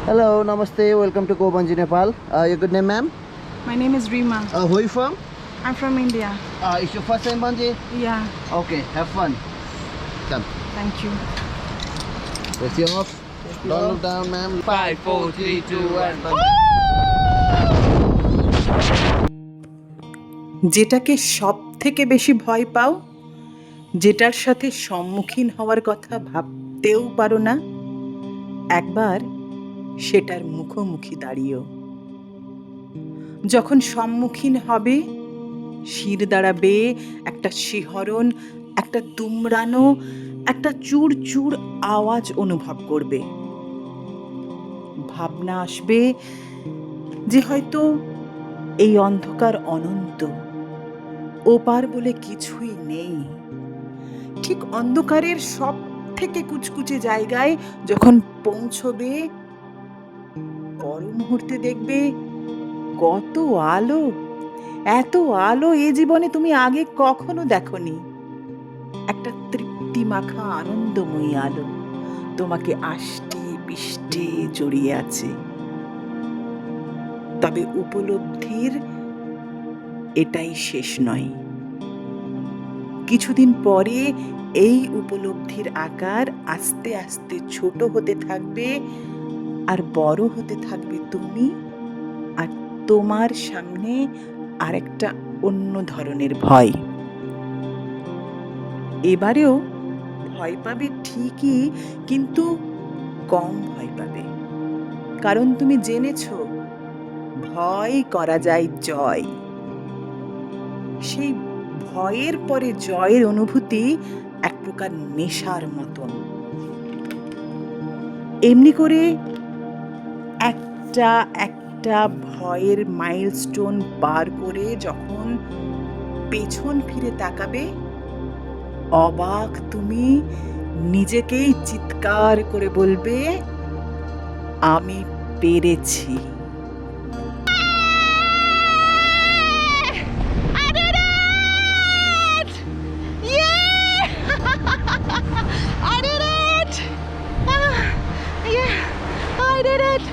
Hello, namaste. Welcome to Kobanji, Nepal. Your good name, ma'am? My name is Rima. Who are you from? I'm from India. It's your first time, Banji? Yeah, Okay, have fun. Come. thank you. Let's see off. Don't look down, ma'am. 5, 4, 3, 2, 1. যেটাকে সব থেকে বেশি ভয় পাও, যেটার সাথে সম্মুখীন হওয়ার কথা ভাবতেও পারো না, একবার সেটার মুখোমুখি দাঁড়িয়েও। যখন সম্মুখীন হবে, শির দাঁড়াবে, একটা শিহরণ, একটা দুমড়ানো, একটা চুড়চুড় আওয়াজ অনুভব করবে। ভাবনা আসবে যে হয়তো এই অন্ধকার অনন্ত, ওপার বলে কিছুই নেই। ঠিক অন্ধকারের সব থেকে কুচকুচে জায়গায় যখন পৌঁছবে, পর মুহূর্তে দেখবে কত আলো, এত আলো এ জীবনে তুমি আগে কখনো দেখনি। একটা তৃপ্তি মাখা আনন্দময়ী আলো তোমাকে আষ্টে পিষ্টে জড়িয়ে আছে। তবে উপলব্ধির এটাই শেষ নয়। কিছুদিন পরে এই উপলব্ধির আকার আস্তে আস্তে ছোট হতে থাকবে, আর বড় হতে থাকবে তুমি, আর তোমার সামনে আরেকটা অন্য ধরনের ভয়। এবারেও ভয় পাবে ঠিকই, কিন্তু কম ভয় পাবে, কারণ তুমি জেনেছো ভয় করা যায় জয়। সেই ভয়ের পরে জয়ের অনুভূতি এক প্রকার নেশার মতন। এমনি করে একটা একটা ভয়ের মাইলস্টোন পার করে যখন পেছন ফিরে তাকাবে, অবাক তুমি নিজেকেই চিৎকার করে বলবে, আমি পেরেছি। I did it! Yeah, I did it!